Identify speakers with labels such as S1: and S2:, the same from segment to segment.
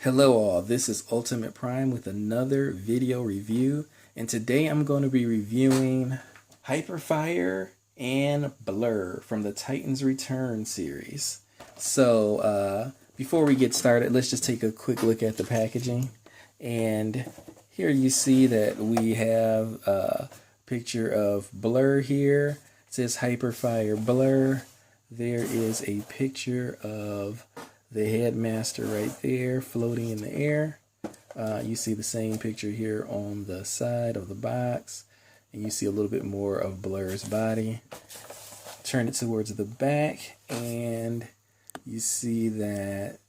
S1: Hello all, this is Ultimate Prime with another video review, and today I'm going to be reviewing Hyperfire and Blurr from the Titans Return series. So before we get started, let's just take a quick look at the packaging. And here you see that we have a picture of Blurr here. It says Hyperfire Blurr. There is a picture of the headmaster right there floating in the air. You see the same picture here on the side of the box, and you see a little bit more of Blurr's body. Turn it towards the back and you see that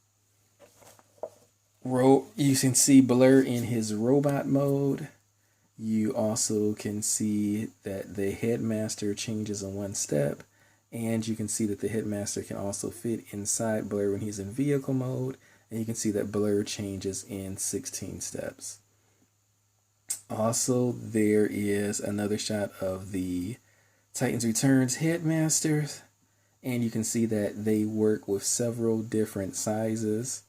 S1: you can see Blurr in his robot mode. You also can see that the headmaster changes in one step. And you can see that the headmaster can also fit inside Blurr when he's in vehicle mode. And you can see that Blurr changes in 16 steps. Also, there is another shot of the Titans Returns headmasters. And you can see that they work with several different sizes.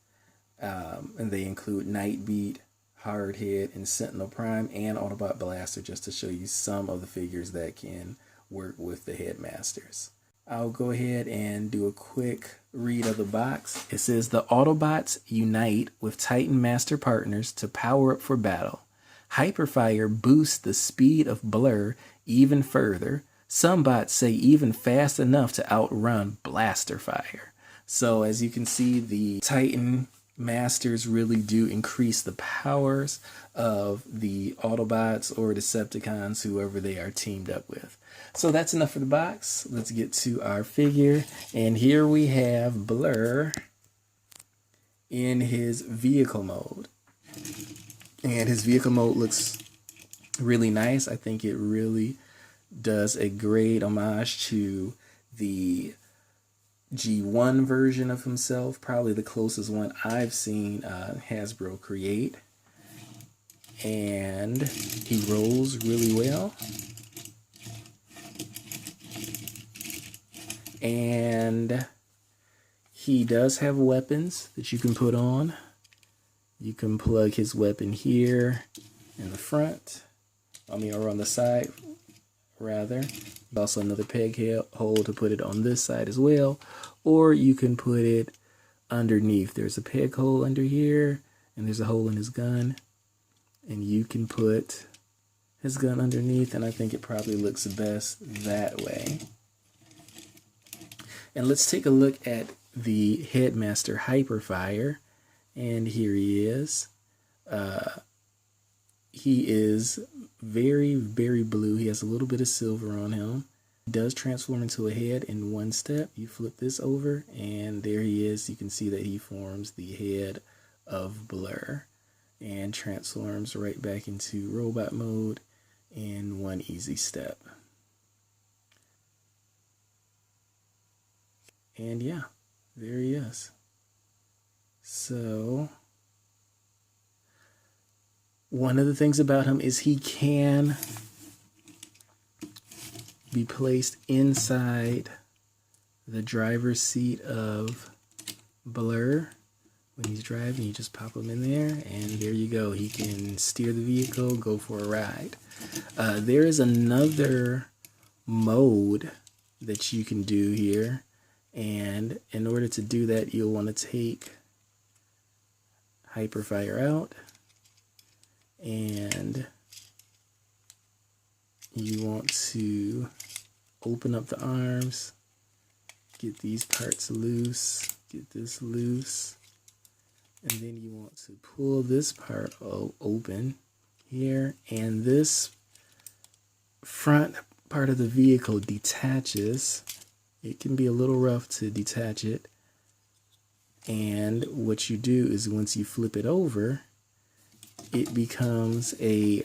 S1: And they include Nightbeat, Hardhead, and Sentinel Prime, and Autobot Blaster, just to show you some of the figures that can work with the headmasters. I'll go ahead and do a quick read of the box. It says, the Autobots unite with Titan Master partners to power up for battle. Hyperfire boosts the speed of Blurr even further. Some bots say even fast enough to outrun Blaster Fire. So as you can see, the Titan Masters really do increase the powers of the Autobots or Decepticons, whoever they are teamed up with. So that's enough for the box. Let's get to our figure. And here we have Blurr in his vehicle mode. And his vehicle mode looks really nice. I think it really does a great homage to the G1 version of himself, probably the closest one I've seen Hasbro create. And he rolls really well. And he does have weapons that you can put on. You can plug his weapon here in the front, or on the side, rather. Also another peg hole to put it on this side as well, or you can put it underneath. There's a peg hole under here, and there's a hole in his gun, and you can put his gun underneath, and I think it probably looks best that way. And let's take a look at the Headmaster Hyperfire, and here he is. He is very, very blue. He has a little bit of silver on him. He does transform into a head in one step. You flip this over, and there he is. You can see that he forms the head of Blurr and transforms right back into robot mode in one easy step. And yeah, there he is. So one of the things about him is he can be placed inside the driver's seat of Blurr. When he's driving, you just pop him in there, and there you go. He can steer the vehicle, go for a ride. There is another mode that you can do here. And in order to do that, you'll want to take Hyperfire out, and you want to open up the arms, get these parts loose, get this loose, and then you want to pull this part open here, and this front part of the vehicle detaches. It can be a little rough to detach it, and what you do is once you flip it over, it becomes a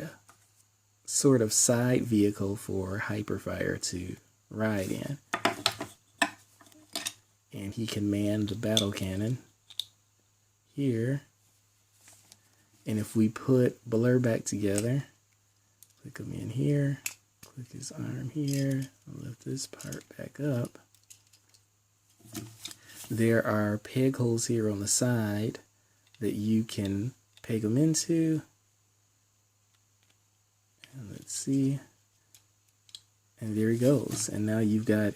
S1: sort of side vehicle for Hyperfire to ride in. And he can man the battle cannon here. And if we put Blurr back together, click him in here, click his arm here, lift this part back up. There are peg holes here on the side that you can peg him into. And let's see. And there he goes. And now you've got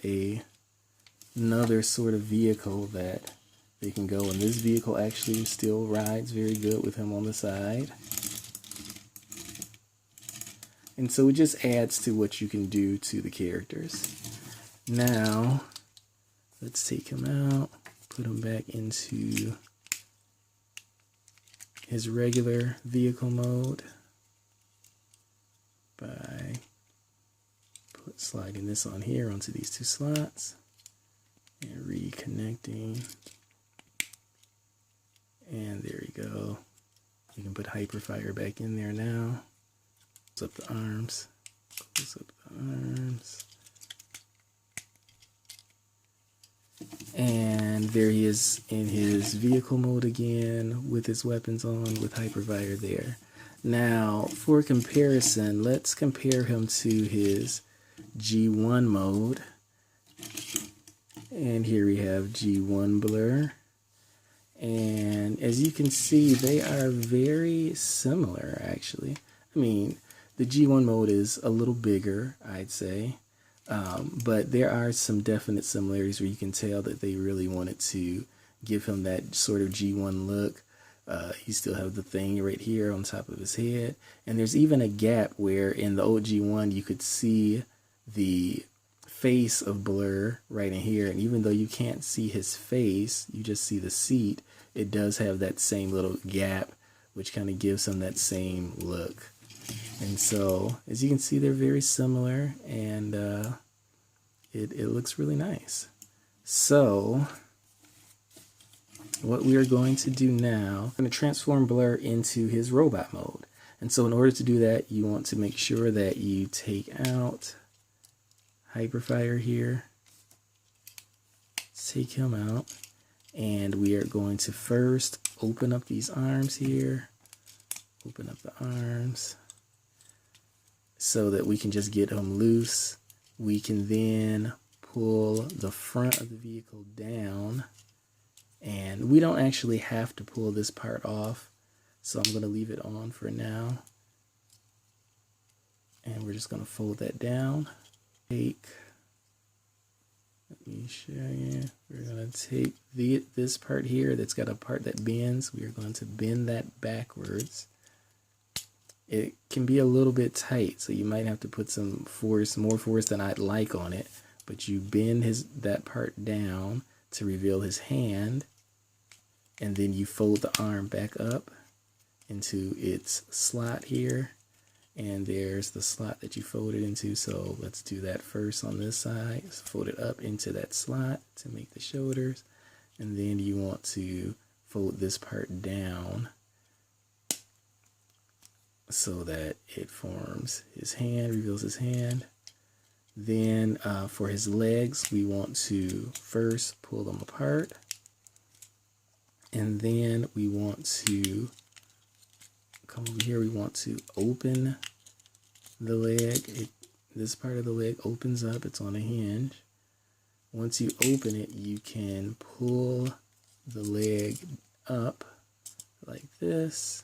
S1: another sort of vehicle that they can go. And this vehicle actually still rides very good with him on the side. And so it just adds to what you can do to the characters. Now, let's take him out, put him back into his regular vehicle mode by sliding this on here onto these two slots and reconnecting. And there you go. You can put Hyperfire back in there now. Close up the arms. Close up the arms. And there he is in his vehicle mode again with his weapons on with Hyperfire there. Now, for comparison, let's compare him to his G1 mode. And here we have G1 Blur. And as you can see, they are very similar, actually. I mean, the G1 mode is a little bigger, I'd say. But there are some definite similarities where you can tell that they really wanted to give him that sort of G1 look. You still have the thing right here on top of his head. And there's even a gap where in the old G1 you could see the face of Blur right in here. And even though you can't see his face, you just see the seat, it does have that same little gap, which kind of gives him that same look. And so, as you can see, they're very similar, and it looks really nice. So, what we are going to do now, I'm going to transform Blur into his robot mode. And so in order to do that, you want to make sure that you take out Hyperfire here. Let's take him out. And we are going to first open up these arms here. Open up the arms so that we can just get him loose. We can then pull the front of the vehicle down. And we don't actually have to pull this part off, so I'm going to leave it on for now. And we're just going to fold that down. Let me show you. We're going to take this part here that's got a part that bends. We are going to bend that backwards. It can be a little bit tight, so you might have to put some force, more force than I'd like on it. But you bend that part down to reveal his hand, and then you fold the arm back up into its slot here, and there's the slot that you fold it into. So let's do that first on this side. Fold it up into that slot to make the shoulders, and then you want to fold this part down so that it forms his hand, reveals his hand. Then for his legs, we want to first pull them apart. And then we want to come over here. We want to open the leg. This part of the leg opens up. It's on a hinge. Once you open it, you can pull the leg up like this.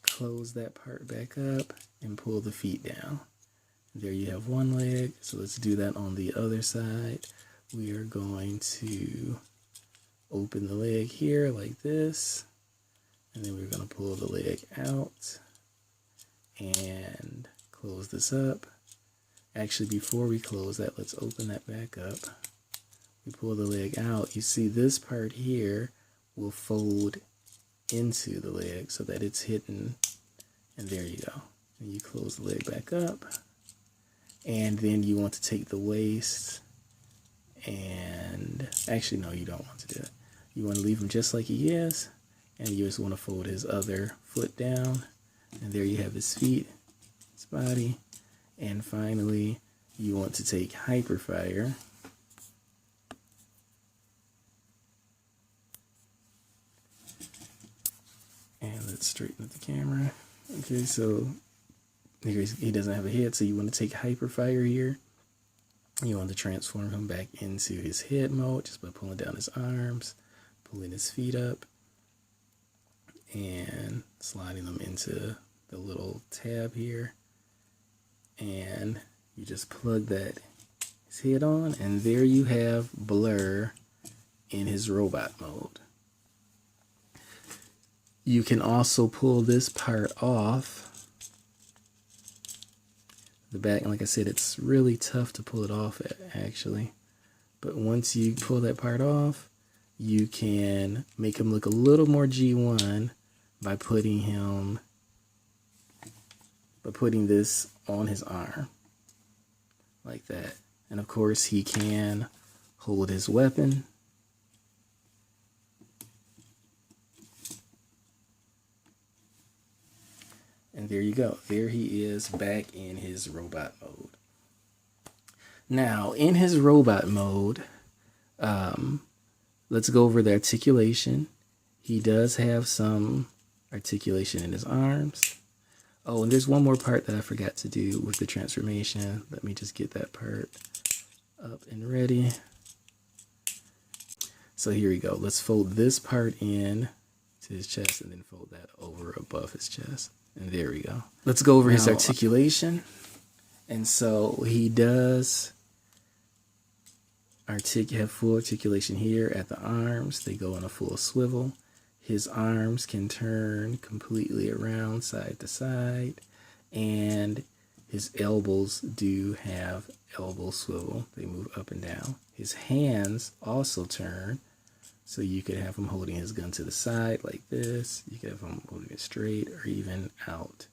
S1: Close that part back up and pull the feet down. There you have one leg. So let's do that on the other side. We are going to open the leg here like this, and then we're going to pull the leg out and close this up. Actually, before we close that, let's open that back up. We pull the leg out. You see this part here will fold into the leg so that it's hidden, and there you go. And you close the leg back up, and then you want to take the waist, and actually no, you don't want to do it. You want to leave him just like he is, and you just want to fold his other foot down, and there you have his feet, his body. And finally, you want to take Hyperfire and let's straighten up the camera. Okay, so he doesn't have a head, so you want to take Hyperfire here. You want to transform him back into his head mode just by pulling down his arms, pulling his feet up. and sliding them into the little tab here. And you just plug that his head on, and there you have Blurr in his robot mode. You can also pull this part off the back, and like I said, it's really tough to pull it off actually, but once you pull that part off, you can make him look a little more G1 by putting this on his arm like that. And of course he can hold his weapon. And there you go. There he is back in his robot mode. Now, in his robot mode, let's go over the articulation. He does have some articulation in his arms. Oh, and there's one more part that I forgot to do with the transformation. Let me just get that part up and ready. So here we go. Let's fold this part in to his chest and then fold that over above his chest. And there we go. Let's go over his articulation. And so he does have full articulation here at the arms. They go in a full swivel. His arms can turn completely around side to side. And his elbows do have elbow swivel. They move up and down. His hands also turn. So you could have him holding his gun to the side like this. You could have him holding it straight or even out.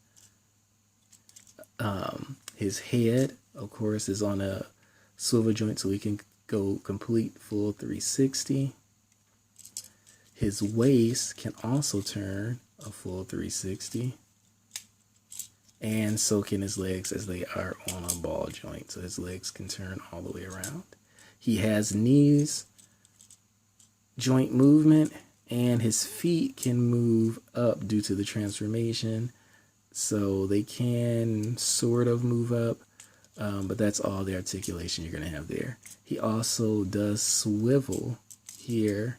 S1: His head, of course, is on a swivel joint, so he can go complete full 360. His waist can also turn a full 360. And so can his legs, as they are on a ball joint. So his legs can turn all the way around. He has knees, joint movement, and his feet can move up due to the transformation. So they can sort of move up, but that's all the articulation you're going to have there. He also does swivel here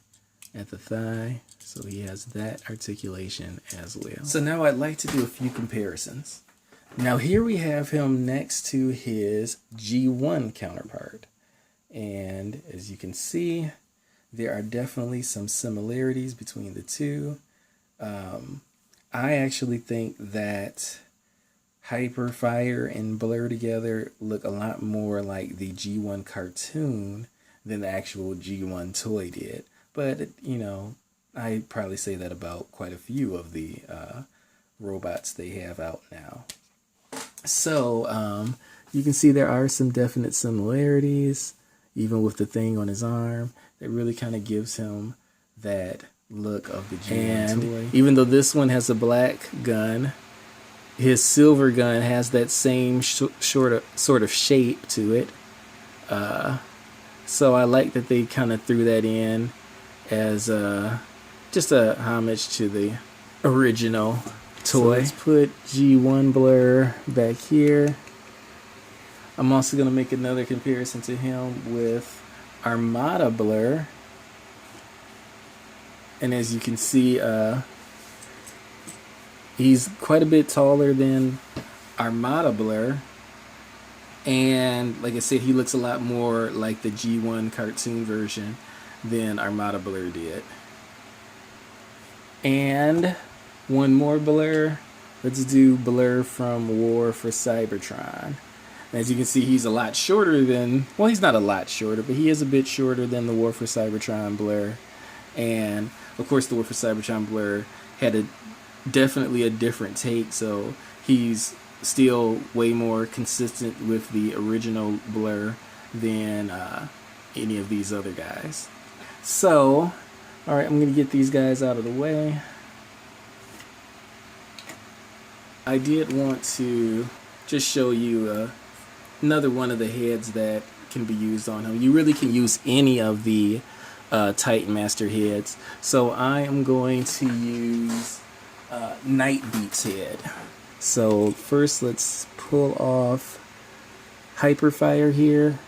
S1: at the thigh, so he has that articulation as well. So now I'd like to do a few comparisons. Now here we have him next to his G1 counterpart. And as you can see, there are definitely some similarities between the two. I actually think that Hyperfire and Blurr together look a lot more like the G1 cartoon than the actual G1 toy did. But, you know, I probably say that about quite a few of the robots they have out now. So you can see there are some definite similarities, even with the thing on his arm. That really kind of gives him that look of the G1 toy. Even though this one has a black gun, his silver gun has that same sort of shape to it. So I like that they kind of threw that in as just a homage to the original toy. So let's put G1 Blurr back here. I'm also going to make another comparison to him with Armada Blurr. And as you can see, he's quite a bit taller than Armada Blurr. And like I said, he looks a lot more like the G1 cartoon version than Armada Blurr did. And one more Blurr. Let's do Blurr from War for Cybertron. As you can see, he's a lot shorter than, well, he's not a lot shorter, but he is a bit shorter than the War for Cybertron Blurr. And of course, the War for Cybertron Blurr had definitely a different take, so he's still way more consistent with the original Blurr than any of these other guys. So, alright, I'm going to get these guys out of the way. I did want to just show you another one of the heads that can be used on him. You really can use any of the Titan Master heads. So I am going to use Nightbeat's head. So first let's pull off Hyperfire here,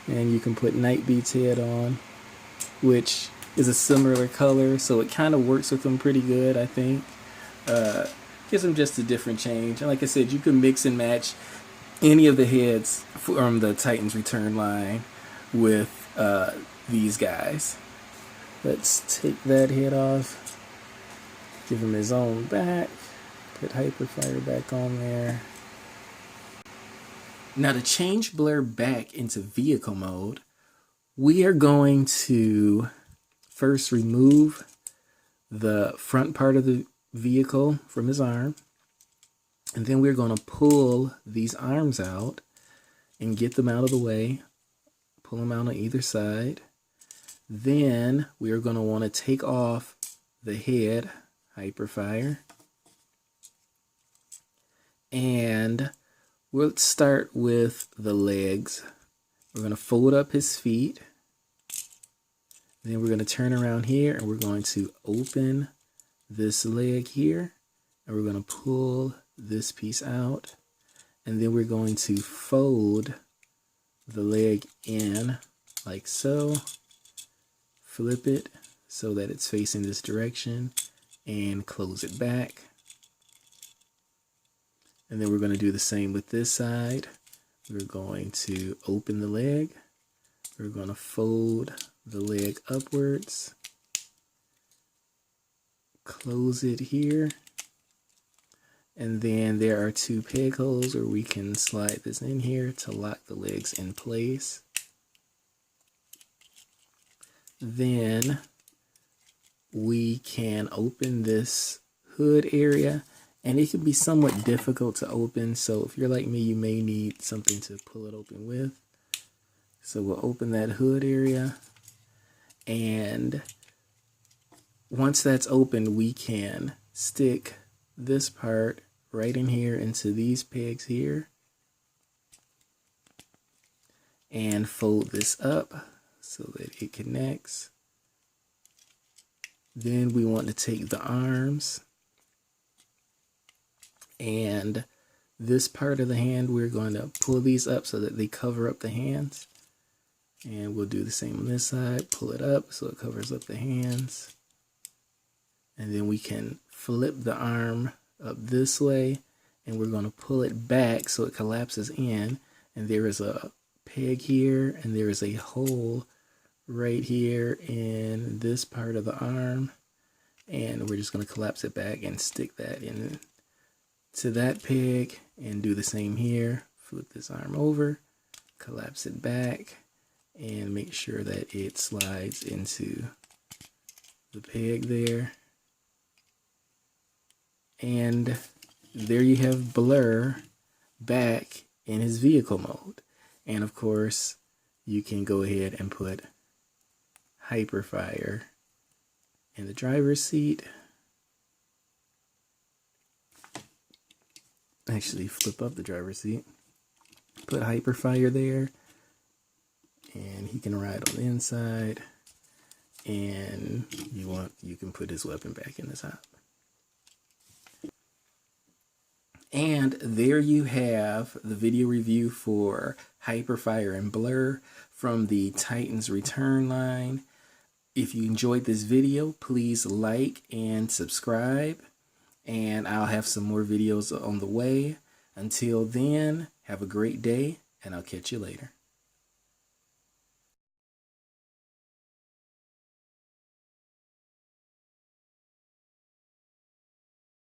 S1: and you can put Nightbeat's head on, which is a similar color, so it kind of works with them pretty good, I think. Gives them just a different change. And like I said, you can mix and match any of the heads from the Titans Return line with these guys. Let's take that head off, give him his own back, put Hyperfire back on there. Now to change Blurr back into vehicle mode, we are going to first remove the front part of the vehicle from his arm, and then we're going to pull these arms out and get them out of the way, pull them out on either side. Then we are going to want to take off the head, Hyperfire, and we'll start with the legs. We're going to fold up his feet. Then we're going to turn around here and we're going to open this leg here. And we're going to pull this piece out. And then we're going to fold the leg in like so. Flip it so that it's facing this direction and close it back. And then we're going to do the same with this side. We're going to open the leg. We're going to fold the leg upwards. Close it here. And then there are two peg holes where we can slide this in here to lock the legs in place. Then we can open this hood area. And it can be somewhat difficult to open, so if you're like me, you may need something to pull it open with. So we'll open that hood area, and once that's open, we can stick this part right in here into these pegs here, and fold this up so that it connects. Then we want to take the arms, and this part of the hand, we're going to pull these up so that they cover up the hands. And we'll do the same on this side. Pull it up so it covers up the hands. And then we can flip the arm up this way. And we're going to pull it back so it collapses in. And there is a peg here. And there is a hole right here in this part of the arm. And we're just going to collapse it back and stick that in to that peg, and do the same here. Flip this arm over, collapse it back, and make sure that it slides into the peg there. And there you have Blurr back in his vehicle mode. And of course, you can go ahead and put Hyperfire in the driver's seat. Actually, flip up the driver's seat, put Hyperfire there, and he can ride on the inside, and you can put his weapon back in the top. And there you have the video review for Hyperfire and Blurr from the Titans Return line. If you enjoyed this video, please like and subscribe. And I'll have some more videos on the way. Until then, have a great day, and I'll catch you later.